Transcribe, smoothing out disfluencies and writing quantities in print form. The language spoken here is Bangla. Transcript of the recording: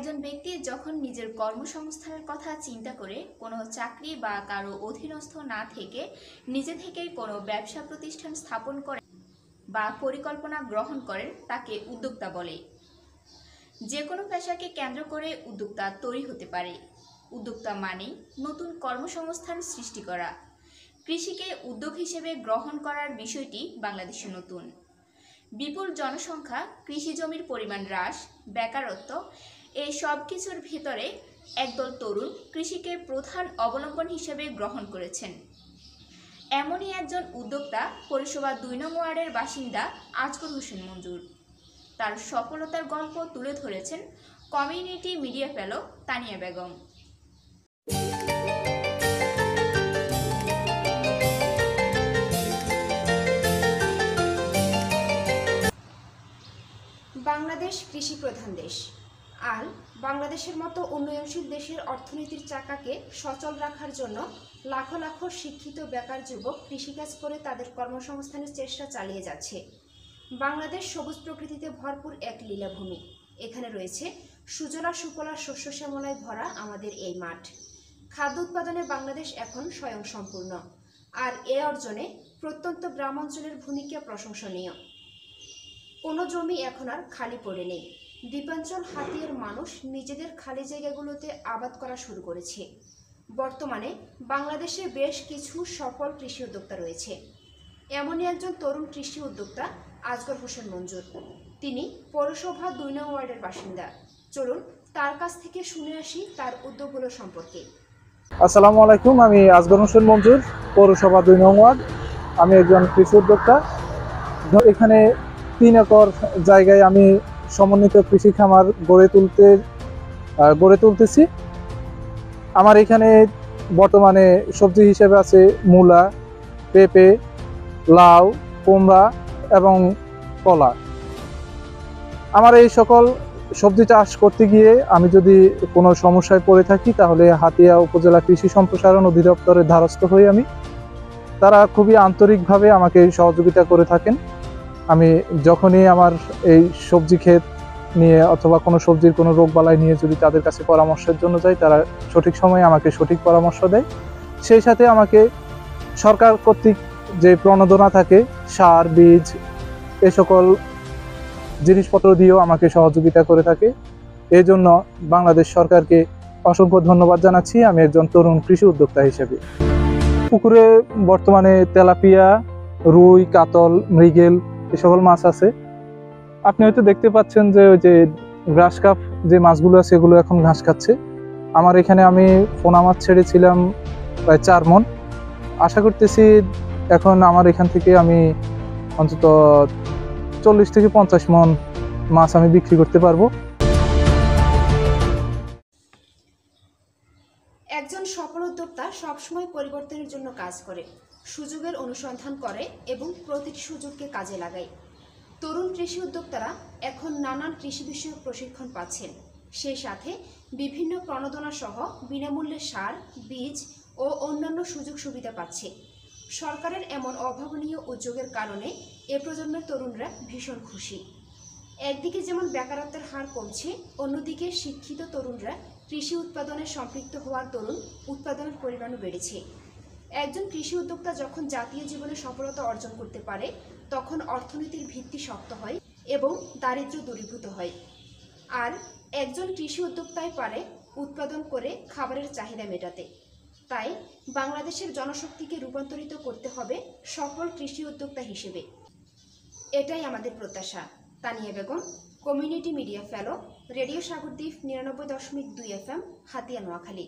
একজন ব্যক্তি যখন নিজের কর্মসংস্থানের কথা চিন্তা করে কোনো চাকরি বা কারো অধীনস্থ না থেকে নিজে থেকেই কোনো ব্যবসা প্রতিষ্ঠান স্থাপন করে বা পরিকল্পনা গ্রহণ করেন তাকে উদ্যোক্তা বলে। যে কোনো পেশাকে কেন্দ্র করে উদ্যোক্তা তৈরি হতে পারে। উদ্যোক্তা মানেই নতুন কর্মসংস্থান সৃষ্টি করা। কৃষিকে উদ্যোগ হিসেবে গ্রহণ করার বিষয়টি বাংলাদেশে নতুন। বিপুল জনসংখ্যা, কৃষি জমির পরিমাণ হ্রাস, বেকারত্ব, এই সব কিছুর ভিতরে একদল তরুণ কৃষিকে প্রধান অবলম্বন হিসেবে গ্রহণ করেছেন। এমনই একজন উদ্যোক্তা পৌরসভা ২ নং ওয়ার্ডের বাসিন্দা আজগর হোসেন মঞ্জুর। তার সফলতার গল্প তুলে ধরেছেন কমিউনিটি মিডিয়া ফেলো তানিয়া বেগম। বাংলাদেশ কৃষি প্রধান দেশ, আর বাংলাদেশের মতো উন্নয়নশীল দেশের অর্থনীতির চাকাকে সচল রাখার জন্য লাখো লাখো শিক্ষিত বেকার যুবক কৃষিকাজ করে তাদের কর্মসংস্থানের চেষ্টা চালিয়ে যাচ্ছে। বাংলাদেশ সবুজ প্রকৃতিতে ভরপুর এক লীলাভূমি। এখানে রয়েছে সুজলা সুফলা শস্য শ্যামলায় ভরা আমাদের এই মাঠ। খাদ্য উৎপাদনে বাংলাদেশ এখন স্বয়ংসম্পূর্ণ, আর এ অর্জনে প্রত্যন্ত গ্রামাঞ্চলের ভূমিকা প্রশংসনীয়। কোনো জমি এখন আর খালি পড়ে নেই। দ্বীপাঞ্চল হাতিয়ার মানুষ নিজেদের খালি জায়গাগুলোতে আবাদ করা শুরু করেছে। বর্তমানে বাংলাদেশে বেশ কিছু সফল কৃষি উদ্যোক্তা রয়েছে। এমনই একজন তরুণ কৃষি উদ্যোক্তা আজগর হোসেন মঞ্জুর। তিনি পৌরসভা ২ নং ওয়ার্ডের বাসিন্দা। চলুন তার কাছ থেকে শুনে আসি তার উদ্যোগগুলো সম্পর্কে। আসসালামু আলাইকুম, আমি আজগর হোসেন মঞ্জুর, পৌরসভা ২ নং ওয়ার্ড। আমি একজন কৃষি উদ্যোক্তা। এখানে ৩ একর জায়গায় আমি সমন্বিত কৃষি খামার গড়ে তুলতেছি। আমার এখানে বর্তমানে সবজি হিসেবে আছে মূলা, পেঁপে, লাউ, কুমড়া এবং কলা। আমার এই সকল সবজি চাষ করতে গিয়ে আমি যদি কোনো সমস্যায় পড়ে থাকি তাহলে হাতিয়া উপজেলা কৃষি সম্প্রসারণ অধিদপ্তরের দ্বারস্থ হই আমি। তারা খুবই আন্তরিকভাবে আমাকে সহযোগিতা করে থাকেন। আমি যখনই আমার এই সবজি ক্ষেত নিয়ে অথবা কোনো সবজির কোনো রোগবালাই নিয়ে যদি তাদের কাছে পরামর্শের জন্য যাই, তারা সঠিক সময়ে আমাকে সঠিক পরামর্শ দেয়। সেই সাথে আমাকে সরকার কর্তৃক যে প্রণোদনা থাকে, সার, বীজ, এ সকল জিনিসপত্র দিয়েও আমাকে সহযোগিতা করে থাকে। এই জন্য বাংলাদেশ সরকারকে অসংখ্য ধন্যবাদ জানাচ্ছি আমি একজন তরুণ কৃষি উদ্যোক্তা হিসেবে। পুকুরে বর্তমানে তেলাপিয়া, রুই, কাতল, মৃগেল এ সকল মাছ আছে। আপনি হয়তো দেখতে পাচ্ছেন যে ওই যে গ্রাস কাপ যে মাছগুলো আছে এগুলো এখন ঘাস খাচ্ছে। আমার এখানে আমি পোনা মাছ ছেড়েছিলাম প্রায় ৪ মণ। আশা করতেছি এখন আমার এখান থেকে আমি অন্তত ৪০ থেকে ৫০ মণ মাছ আমি বিক্রি করতে পারবো। একজন সফল উদ্যোক্তা সবসময় পরিবর্তনের জন্য কাজ করে, সুযোগের অনুসন্ধান করে এবং প্রতিটি সুযোগকে কাজে লাগায়। তরুণ কৃষি উদ্যোক্তারা এখন নানান কৃষি বিষয়ক প্রশিক্ষণ পাচ্ছেন। সেই সাথে বিভিন্ন প্রণোদনা সহ বিনামূল্যে সার, বীজ ও অন্যান্য সুযোগ সুবিধা পাচ্ছে। সরকারের এমন অভাবনীয় উদ্যোগের কারণে এ প্রজন্মের তরুণরা ভীষণ খুশি। একদিকে যেমন বেকারত্বের হার কমছে, অন্যদিকে শিক্ষিত তরুণরা কৃষি উৎপাদনে সম্পৃক্ত হওয়ার দরুন উৎপাদনের পরিমাণও বেড়েছে। একজন কৃষি উদ্যোক্তা যখন জাতীয় জীবনে সফলতা অর্জন করতে পারে, তখন অর্থনীতির ভিত্তি শক্ত হয় এবং দারিদ্র্য দূরীভূত হয়। আর একজন কৃষি উদ্যোক্তাই পারে উৎপাদন করে খাবারের চাহিদা মেটাতে। তাই বাংলাদেশের জনশক্তিকে রূপান্তরিত করতে হবে সফল কৃষি উদ্যোক্তা হিসেবে। এটাই আমাদের প্রত্যাশা। তানিয়া বেগম, কমিউনিটি মিডিয়া ফেলো, রেডিও সাগরদ্বীপ ৯৯.২ FM, হাতিয়া, নোয়াখালী।